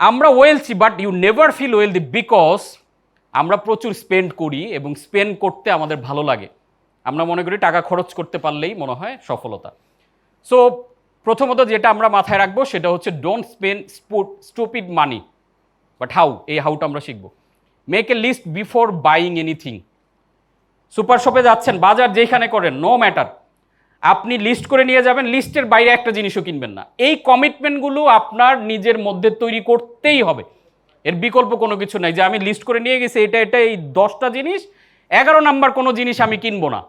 আমরা wealthy but you never feel wealthy because আমরা প্রচুর স্পেন্ড করি এবং স্পেন্ড করতে আমাদের ভালো লাগে। আমরা মনে করি টাকা খরচ করতে পারলেই মনে হয় সফলতা। সো প্রথমত যেটা আমরা মাথায় রাখবো সেটা হচ্ছে don't spend stupid money, but how, এই হাউটা আমরা শিখবো। Make a list before buying anything. Super শপে যাচ্ছেন, বাজার যেখানে করেন, নো ম্যাটার, আপনি লিস্ট করে নিয়ে যাবেন, লিস্টের বাইরে একটা জিনিসও কিনবেন না। এই কমিটমেন্টগুলো আপনার নিজের মধ্যে তৈরি করতেই হবে, এর বিকল্প কোনো কিছু নাই যে আমি লিস্ট করে নিয়ে গেছি এটা এই 10টা জিনিস, 11 নাম্বার কোনো জিনিস আমি কিনবো না।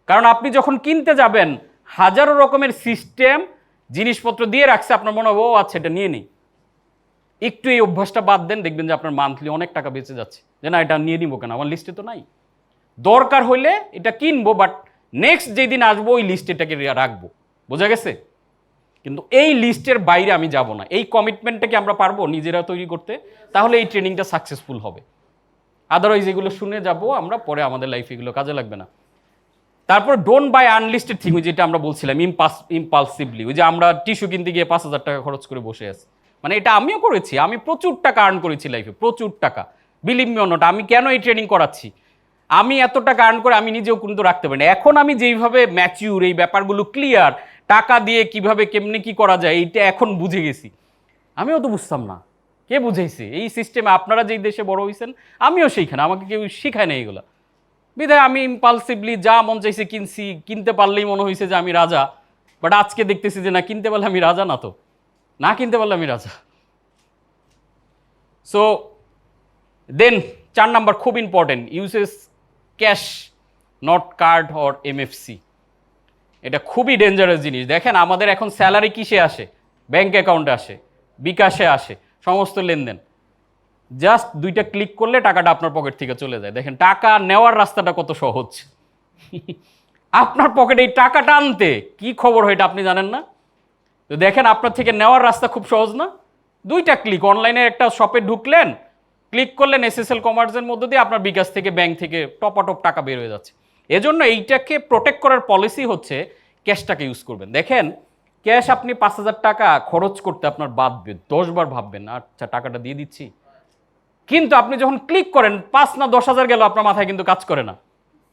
কারণ আপনি যখন কিনতে যাবেন হাজারো রকমের সিস্টেম জিনিসপত্র দিয়ে রাখছে, আপনার মনে হবে ও আচ্ছা এটা নিয়ে নিই। একটু এই অভ্যাসটা বাদ দেন, দেখবেন যে আপনার মান্থলি অনেক টাকা বেঁচে যাচ্ছে, যে না এটা নিয়ে নিবো কেন, আমার লিস্টে তো নাই। দরকার হইলে এটা কিনবো, বাট নেক্সট যেদিন আসবো ওই লিস্ট এটাকে রাখবো। বোঝা গেছে? কিন্তু এই লিস্টের বাইরে আমি যাব না। এই কমিটমেন্টটাকে আমরা পারবো নিজেরা তৈরি করতে, তাহলে এই ট্রেনিংটা সাকসেসফুল হবে। আদারওয়াইজ এগুলো শুনে যাব আমরা, পরে আমাদের লাইফে এগুলো কাজে লাগবে না। তারপর ডোন্ট বাই আনলিস্টেড থিং, যেটা আমরা বলছিলাম ইম্পালসিভলি, ওই যে আমরা টিস্যু কিনতে গিয়ে 5,000 টাকা খরচ করে বসে আছি। মানে এটা আমিও করেছি, আমি প্রচুর টাকা আর্ন করেছি লাইফে, প্রচুর টাকা। বিলিভ মি অর নট, আমি কেন এই ট্রেনিং করাচ্ছি, আমি এত টাকা আর্ন করে আমি নিজেও কিন্তু রাখতে পারি না। এখন আমি যেইভাবে ম্যাচিউর, এই ব্যাপারগুলো ক্লিয়ার, টাকা দিয়ে কিভাবে কেমনি কি করা যায় এইটা এখন বুঝে গেছি। আমিও তো বুঝতাম না, কে বুঝাইছে এই সিস্টেমে? আপনারা যেই দেশে বড় হয়েছেন আমিও সেইখানে, আমাকে কেউ শিখায় না এইগুলা। বিধায় আমি ইম্পালসিভলি যা মন চাইছে কিনছি, কিনতে পারলেই মনে হয়েছে যে আমি রাজা। বাট আজকে দেখতেছি যে না, কিনতে পারলে আমি রাজা না, তো না কিনতে পারলে আমি রাজা। সো দেন 4 নাম্বার খুব important, uses cash not card or MFC. এটা খুবই ডেঞ্জারাস জিনিস। দেখেন আমাদের এখন স্যালারি কিসে আসে? ব্যাংক অ্যাকাউন্টে আসে, বিকাশে আসে, সমস্ত লেনদেন জাস্ট 2টা ক্লিক করলে টাকাটা আপনার পকেট থেকে চলে যায়। দেখেন টাকা নেওয়ার রাস্তাটা কত সহজ। আপনার পকেটে এই টাকাটা আনতে কি খবর হয় এটা আপনি জানেন না? তো দেখেন আপনার থেকে নেওয়ার রাস্তা খুব সহজ না? 2টা ক্লিক, অনলাইনে একটা শপে ঢুকলেন, ক্লিক করলেন, এসএসএল কমার্সের মধ্য দিয়ে আপনার বিকাশ থেকে, ব্যাংক থেকে টপাটপ টাকা বের হয়ে যাচ্ছে। এজন্য এইটাকে প্রোটেক্ট করার পলিসি হচ্ছে ক্যাশটাকে ইউজ করবেন। দেখেন ক্যাশ আপনি 5,000 টাকা খরচ করতে আপনার বাঁধবে, 10 বার ভাববেন আচ্ছা টাকাটা দিয়ে দিচ্ছি। কিন্তু আপনি যখন ক্লিক করেন 5 না 10,000 গেল, আপনার মাথায় কিন্তু কাজ করে না।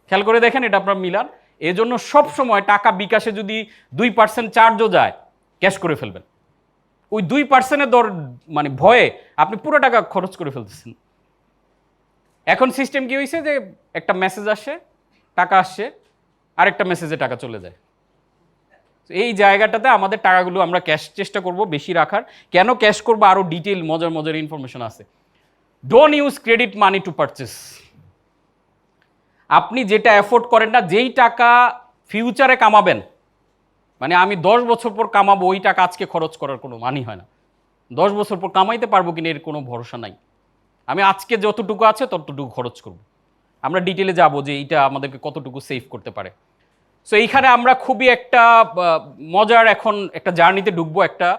খেয়াল করে দেখেন, এটা আপনার মিলান। এজন্য সবসময় টাকা বিকাশে যদি 2% চার্জও যায়, ক্যাশ করে ফেলবেন। ওই 2%-এর দর মানে ভয়ে আপনি পুরো টাকা খরচ করে ফেলতেছেন। এখন সিস্টেম কি হয়েছে যে একটা মেসেজ আসে, টাকা আসছে, আরেকটা মেসেজে টাকা চলে যায়। এই জায়গাটাতে আমাদের টাকাগুলো আমরা ক্যাশ চেষ্টা করব বেশি রাখার। কেন ক্যাশ করবো, আরও ডিটেল মজার মজার ইনফরমেশন আছে। Don't use credit money to purchase. আপনি যেটা অ্যাফোর্ড করেন না, যেই টাকা ফিউচারে কামাবেন, মানে আমি 10 বছর পর কামাবো, ওই টাকা আজকে খরচ করার কোনো মানি হয় না। 10 বছর পর কামাইতে পারবো কিনা এর কোনো ভরসা নাই। আমি আজকে যতটুকু আছে ততটুকু খরচ করব। আমরা ডিটেলে যাব যে এইটা আমাদেরকে কতটুকু সেভ করতে পারে। সো এইখানে আমরা খুবই একটা মজার এখন একটা জার্নিতে ঢুকবো, একটা